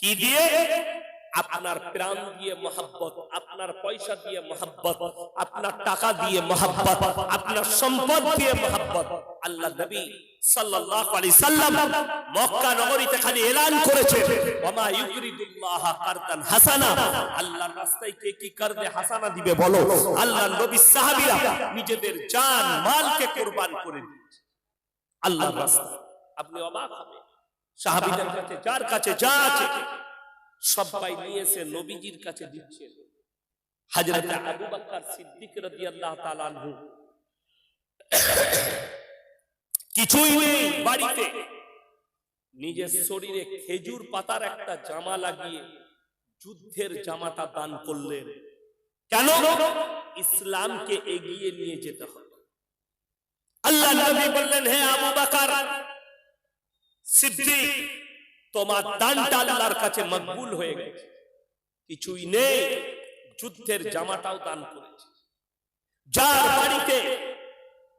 কি দিয়ে? আপনার প্রাণ দিয়ে মহব্বত, আপনার পয়সা দিয়ে মহব্বত, আপনার টাকা দিয়ে মহব্বত, আপনার সম্পদ দিয়ে মহব্বত। আল্লাহ নবী সাল্লাল্লাহু আলাইহি সাল্লাম মক্কা নগরীতে খালি এলান করেছে, ওমা ইউরিদুল্লাহ কারদান হাসানা, আল্লাহর রাস্তায় কে কি করবে হাসানা দিবে বলো। আল্লাহর নবী সাহাবীরা নিজেদের জান মালকে কুরবান করে দিয়েছে আল্লাহর রাস্তায়। আপনি অবাক হবেন, সাহাবীদের কাছে যার কাছে যা আছে সবাই নিয়েছে নবীজির কাছে দিচ্ছে। হযরত আবু বকর সিদ্দিক রাদিয়াল্লাহু তাআলা আনহু কিছুই নেই বাড়িতে, নিজের শরীরে খেজুর পাতার একটা জামা লাগিয়ে যুদ্ধের জামাটা দান করলেন। কেন? ইসলামকে এগিয়ে নিয়ে যেতে হবে। আল্লাহ নবী বললেন, হে আবু বকর সিদ্দিক, তোমার দানটা আল্লাহর কাছে মকবুল হয়ে গেছে। কিছুই নেই, যুদ্ধের জামাটাও দান করেছে। যার বাড়িতে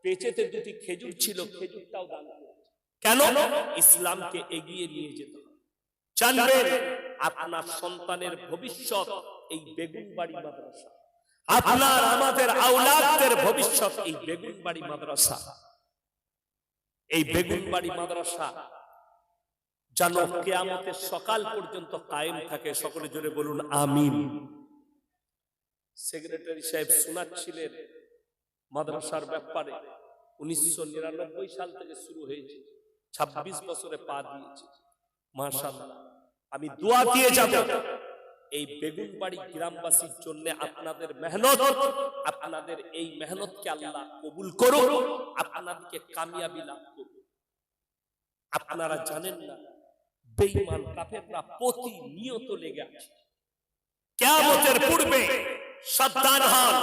পেঁচেতে দুটি খেজুর ছিল, খেজুরটাও দান করেছে। কেন? ইসলামকে এগিয়ে নিয়ে যেতে হবে। জানবেন আপনার সন্তানের ভবিষ্যৎ এই বেগুনবাড়ি মাদ্রাসা, আপনার আমাদের আওলাদদের ভবিষ্যৎ এই বেগুনবাড়ি মাদ্রাসা। এই বেগুনবাড়ি মাদ্রাসা যেন কিয়ামতের সকাল পর্যন্ত কায়েম থাকে। সকলে জোরে বলুন আমিন। সেক্রেটারি সাহেব শোনাচ্ছিলেন মাদ্রাসার ব্যাপারে। 1999 সাল থেকে শুরু হয়েছে, 26 বছরে পা দিয়েছে। মাশাআল্লাহ, আমি দোয়া দিয়ে যাব এই বেগুনবাড়ি গ্রামবাসীর জন্য আপনাদের মেহনত, আপনাদের এই মেহনতকে আল্লাহ কবুল করুন, আপনাদেরকে কামিয়াবি লাভ করুন। আপনারা জানেন না, বেঈমান কাফেররা প্রতিনিয়ত লেগে আছে। কিয়ামতের পূর্বে সাবধান হন।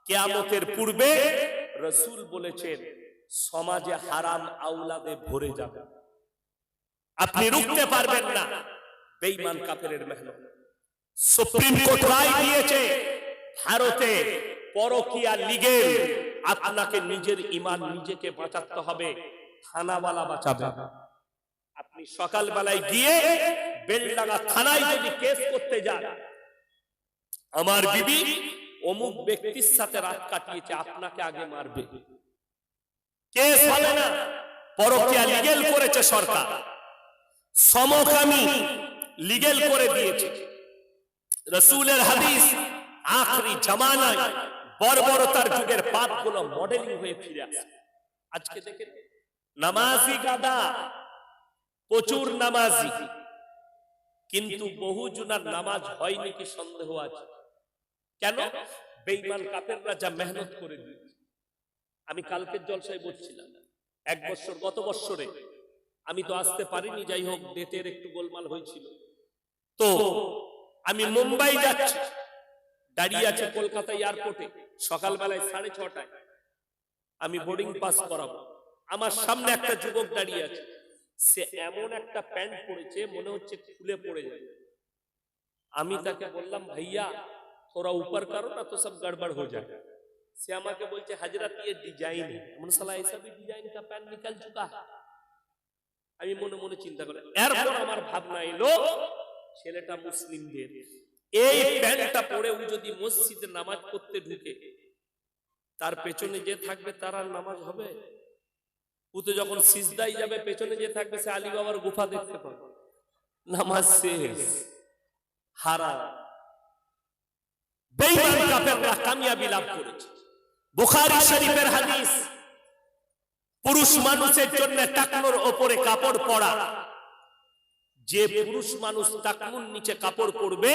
কিয়ামতের পূর্বে রাসূল বলেছেন সমাজে হারাম আওলাদে ভরে যাবে, আপনি রুখতে পারবেন না বেঈমান কাফেরের মেহনত। সুপ্রিম কোর্ট রায় দিয়েছে, ভারতে পরকীয়া লিগে আপনাকে নিজের ঈমান নিজেকে বাঁচাতে হবে, থানাওয়ালা বাঁচাবে। আপনি সকালবেলায় গিয়ে বেলডাঙ্গা থানায় যদি কেস করতে যান, আমার বিবি অমুক ব্যক্তির সাথে রাত কাটিয়েছে, আপনাকে আগে মারবে, কেস হবে না। পরকীয়া লিগেল করেছে সরকার, সমকামী লিগেল করে দিয়েছে। রাসূলের হাদিস, আখরি জামানায় বর্বরতার যুগের পাপগুলো মডেলিং হয়ে ফিরে আসে। আজকে দেখেন নামাজি গাদা, প্রচুর নামাজি, কিন্তু বহু জনার নামাজ হয়নি কি সন্দেহ আছে। কেন? বেঈমান কাফেররা যা মেহনত করে দিয়েছে। আমি কালকের জলসায় বলছিলাম, এক বছর গত বছরে আমি তো আসতে পারিনি, যাই হোক ডেটের একটু গোলমাল হয়েছিল। তো আমি মুম্বাই যাচ্ছি, দাঁড়িয়ে আছে কলকাতা এয়ারপোর্টে, সকালবেলায় 6:30টায় আমি বোর্ডিং পাস করাবো। আমার সামনে একটা যুবক দাঁড়িয়ে আছে, সে এমন একটা প্যান্ট পরেছে মনে হচ্ছে খুলে পড়ে যাবে। আমি তাকে বললাম, ভাইয়া थोड़ा ऊपर करो ना तो सब गड़बड़ हो जाए। से আমাকে বলছে, হযরত ये ডিজাইন है। মানে সালা ऐसा भी डिजाइन का पैंट निकल चुका है। আমি মনে মনে চিন্তা করলাম, এরপর আমার ভাবনা এলো ছেলেটা মুসলিমদের, এই প্যান্টটা পরে ও যদি মসজিদে নামাজ পড়তে ঢুকে, তার পেছনে যে থাকবে তার আর নামাজ হবে? ও তো যখন সিজদায় যাবে পেছনে যে থাকবে সে আলী বাবার গুফা দেখতে পাবে, নামাজ শেষ, হারাম। বেঈমান কাফেররা কামিয়াবি লাভ করেছে। বুখারী শরীফের হাদিস, পুরুষ মানুষের জন্য টাকনোর উপরে কাপড় পরা, যে পুরুষ মানুষ টাকনুর নিচে কাপড় পরবে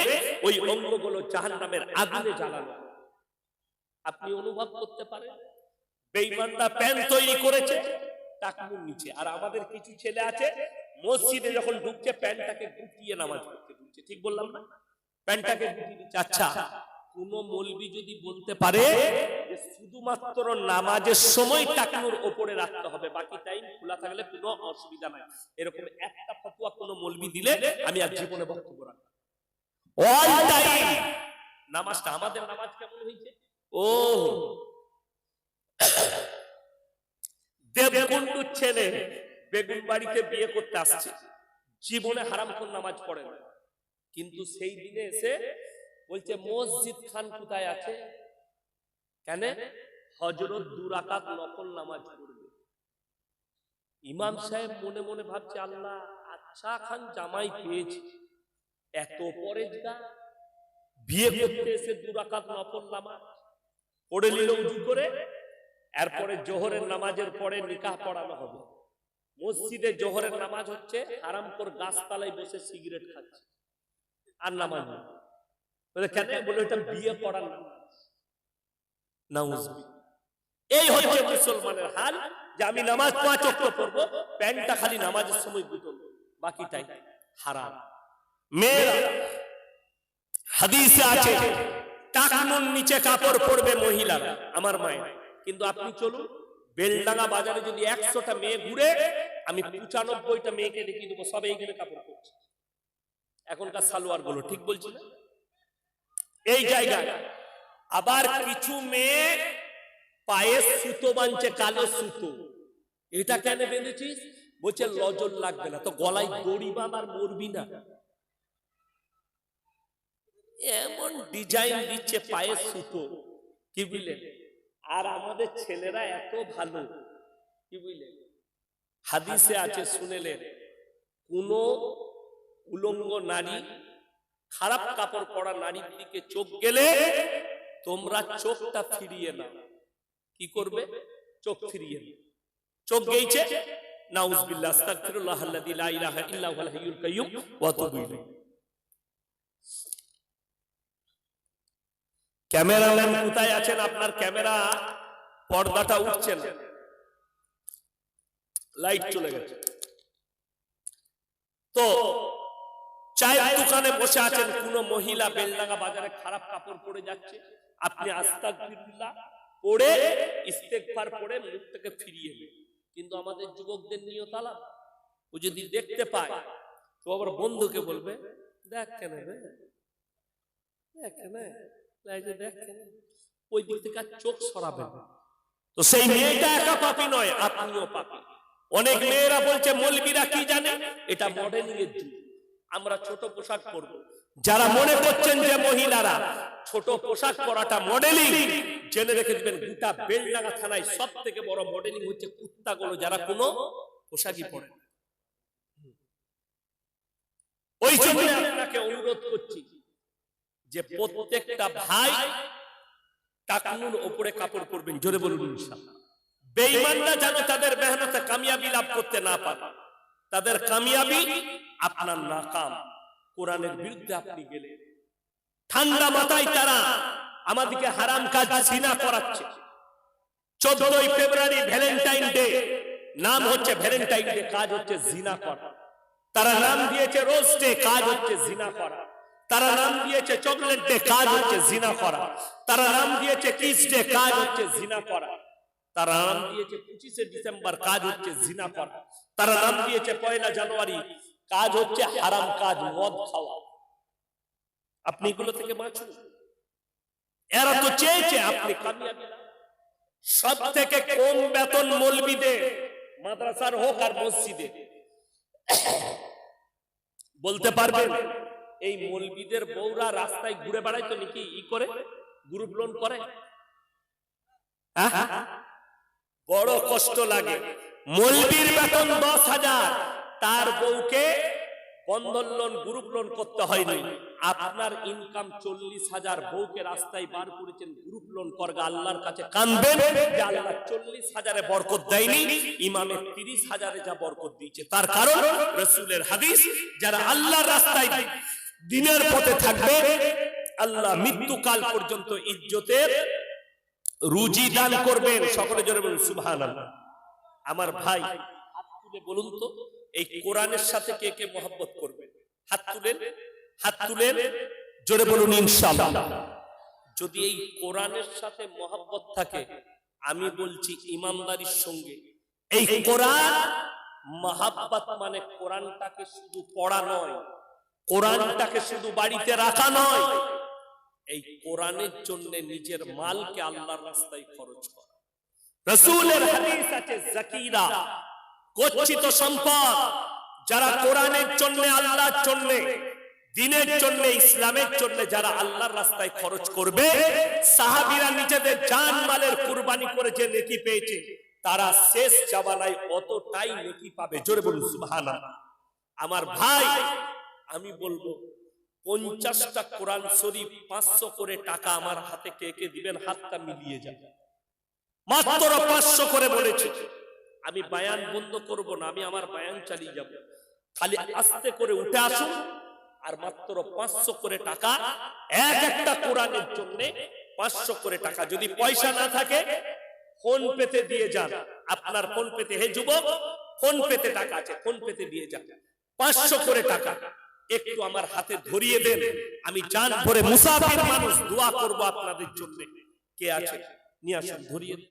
ওই অঙ্গগুলো জাহান্নামের আগুনে জ্বালানো। আপনি অনুভব করতে পারেন, বেঈমানরা প্যান্ট তৈরি করেছে টাকনুর নিচে, আর আমাদের কিছু ছেলে আছে মসজিদে যখন ঢুকছে প্যান্টটাকে গুটিয়ে নামাজ পড়তে ঢুকছে। ঠিক বললাম না? প্যান্টটাকে গুটিয়ে দিচ্ছে। আচ্ছা, কোন মৌলবি যদি বলতে পারে যে শুধুমাত্র নামাজের সময় টাকনুর উপরে রাখতে হবে, বাকি টাইম খোলা থাকলে কোনো অসুবিধা নাই, এরকম একটা ফতোয়া কোন মৌলবি দিলে আমি আর জীবনে বক্তব্য রাখব। অল টাইম নামাজটা, আমাদের নামাজ কেমন হয়েছে? ও দেবকুণ্ডুর ছেলে বেগুনবাড়িতে বিয়ে করতে আসছে, জীবনে হারামখোর নামাজ পড়ে না, কিন্তু সেই দিনে এসে বলছে মসজিদ খান কোথায় আছে? কেন? হযরত 2 রাকাত নফল নামাজ পড়বে। ইমাম সাহেব মনে মনে ভাবছে, আল্লাহ আচ্ছা খান জামাই পেয়েছি, এত পরেজগার, বিয়ে করতে এসে 2 রাকাত নফল নামাজ পড়ে নিল উজু করে। এরপরে জোহরের নামাজের পরে নিকাহ পড়ানো হবে। মসজিদে জোহরের নামাজ হচ্ছে, হারামখোর গাছতলায় বসে সিগারেট খাচ্ছে আর নামাজ নেই। বলে কেন? বলে এটা বিয়ে করার নামাজ। নাউজুবিল্লাহ। এই হচ্ছে মুসলমানের হাল, যে আমি নামাজ 5 ওয়াক্ত পড়বো, প্যান্টটা খালি নামাজের সময় গুটাবো, বাকিটাই হারাম। মেয়েরা হাদিসে আছে টাকনুর নিচে কাপড় পরবে মহিলারা, আমার মায়ের। কিন্তু আপনি চলুন বেলডাঙ্গা বাজারে যদি 100টা মেয়ে ঘুরে, আমি 95টা মেয়েকে দেখিয়ে দেবো সব এইখানে কাপড় পরছে। এখনকার সালোয়ার গুলো, ঠিক বলছি না? এই জায়গায় আবার কিছু মেয়ে পায়ে সুতো বাঁধছে, কালো সুতো। এটা কেন বেঁধেছিস? বলছে লজল লাগবে না। তো গলায় দড়ি বাঁধ আর মরবি না। এমন ডিজাইন দিচ্ছে পায়ে সুতো, কি বুঝলেন? আর আমাদের ছেলেরা এত ভালো, কি বুঝলেন? হাদিসে আছে শুনেলেন, কোন উলঙ্গ নারী, খারাপ কাপড় পরা নারীর দিকে চোখ গেলে তোমরা চোখটা ফিরিয়ে নাও। কি করবে? চোখ ফিরিয়ে নাও। চোখ গেইছে, নাউজুবিল্লাহ, আস্তাগফিরুল্লাহ আল্লাযী লা ইলাহা ইল্লা হুয়াল হাইয়ুল কাইয়্যুম ওয়া আতুবু ইলাইহি। ক্যামেরাম্যান কোথায় আছেন? আপনার ক্যামেরা পর্দাটা উঠছে না, লাইট চলে গেছে। তো চায়ের দোকানে বসে আছেন, কোন মহিলা বেলডাঙ্গা বাজারে খারাপ কাপড় পরে যাচ্ছে, আপনি আস্তাগফিরুল্লাহ পড়ে ইস্তেগফার পড়ে মুখটাকে ফিরিয়ে নেন। কিন্তু আমাদের যুবকদের নিয়ত আলাদা। ও যদি দেখতে পায় তো আবার বন্ধুকে বলবে, দেখ কেন রে, দেখ কেন, দেখ কেন, ওই দিক থেকে চোখ সরাবে। তো সেই মেয়েটা একা পাপী নয়, আপনিও পাপী। অনেক মেয়েরা বলছে মৌলবীরা কি জানে, এটা মডেলিং এর যুগ, আমরা ছোট পোশাক পরব। যারা মনে করছেন যে মহিলারা ছোট পোশাক পরাটা মডেলিং, জেনে রেখে দিবেন গোটা বেলডাঙ্গা থানায় সব থেকে বড় মডেলিং হচ্ছে কুত্তাগুলো, যারা কোনো পোশাকই পরে না। ওই জন্য আপনাকে অনুরোধ করছি যে প্রত্যেকটা ভাই টাকনুর উপরে কাপড় পরবেন। জোরে বলুন ইনশাআল্লাহ। বেঈমানরা যেন তাদের মেহনতে কামিয়াবি লাভ করতে না পারে। তাদের কামিয়াবি আপনার নাকাম। কোরআনের বিরুদ্ধে আপনি গেলে ঠান্ডা মাথায় তারা আমাদেরকে হারাম কাজ জিনা করাচ্ছে। 14ই ফেব্রুয়ারি ভ্যালেন্টাইন ডে, নাম হচ্ছে ভ্যালেন্টাইন ডে, কাজ হচ্ছে জিনা করা। তারা নাম দিয়েছে রোজ ডে, কাজ হচ্ছে জিনা করা। তারা নাম দিয়েছে চকলেট ডে, কাজ হচ্ছে জিনা করা। তারা নাম দিয়েছে কিস ডে, কাজ হচ্ছে জিনা করা। তারা নাম দিয়েছে 25শে ডিসেম্বর, কাজ হচ্ছে জিনা করা। তারা নাম দিয়েছে 1 জানুয়ারি, কাজ হচ্ছে হারাম কাজ, মদ খাওয়া। আপনি এগুলো থেকে বাঁচুন। এরা তো চেয়েছে আপনি কামিয়াবি। সব থেকে কম বেতন মৌলবীদের, মাদ্রাসার হোক আর মসজিদে। বলতে পারবেন এই মৌলবীদের বউরা রাস্তায় ঘুরে বেড়ায় তো নাকি ই করে, গ্রুপ লোন করে? বড় কষ্ট লাগে। মৌলবীর বেতন 10,000, তার বউকে বন্ধন লোন, গ্রুপ লোন করতে হয়নি। আপনার ইনকাম 40,000, বউকে রাস্তায় বার করেছেন গ্রুপ লোন করগা। আল্লাহর কাছে কাঁদবেন যে আল্লাহ 40,000-এ বরকত দেয়নি, ইমামের 30,000-এ যা বরকত দিয়েছে। তার কারণ রাসূলের হাদিস, যারা আল্লাহর রাস্তায় দিনের পথে থাকবে, আল্লাহ মৃত্যুকাল পর্যন্ত ইজ্জতের রুজি দান করবেন। সকলে জোরে বলুন সুবহানাল্লাহ। আমার ভাই হাত তুলে বলুন তো, এই কোরআনের সাথে কে কে মহব্বত করবে? হাত তুলেন, হাত তুলেন, জোরে বলুন ইনশাআল্লাহ। যদি এই কোরআনের সাথে মহব্বত থাকে, আমি বলছি ইমানদারির সঙ্গে এই কোরআন মহব্বত মানে কোরআনটাকে শুধু পড়া নয়, কোরআনটাকে শুধু বাড়িতে রাখা নয়, এই কোরআনের জন্য নিজের মালকে আল্লাহর রাস্তায় খরচ করা। রাসূলের হাদিস আছে, যাকিরা গচ্ছিত সম্পদ যারা কোরআনের জন্য, আল্লাহর জন্য, দ্বীনের জন্য, ইসলামের জন্য যারা আল্লাহর রাস্তায় খরচ করবে, সাহাবীরা নিজেদের জান মালের কুরবানি করে যে নেকি পেয়েছে, তারা শেষ জামানায় অতটাই নেকি পাবে। জোরে বলুন সুবহানাল্লাহ। আমার ভাই, আমি বলবো 50টা কোরআন শরীফ 500 করে টাকা আমার হাতে কে কে দিবেন? হাতটা মিলিয়ে যাবে। মাত্র 500 করে বলেছে। আমি বায়ান বন্ধ করব না, আমি আমার বায়ান চালিয়ে যাব। খালি আস্তে করে উঠে আসুন, আর মাত্র 500 করে টাকা এক একটা কোরআনের জন্য। 500 করে টাকা। যদি পয়সা না থাকে ফোন পেতে দিয়ে যান। আপনার ফোন পেতে, হে যুবক, ফোন পেতে টাকা আছে, ফোন পেতে দিয়ে যান। 500 করে টাকা একটু আমার হাতে ধরিয়ে দেন। আমি জান ভরে মুসাফির মানুষ, দোয়া করব আপনাদের জন্য। কে আছে? নিয়ে আসুন, ধরিয়ে দেন।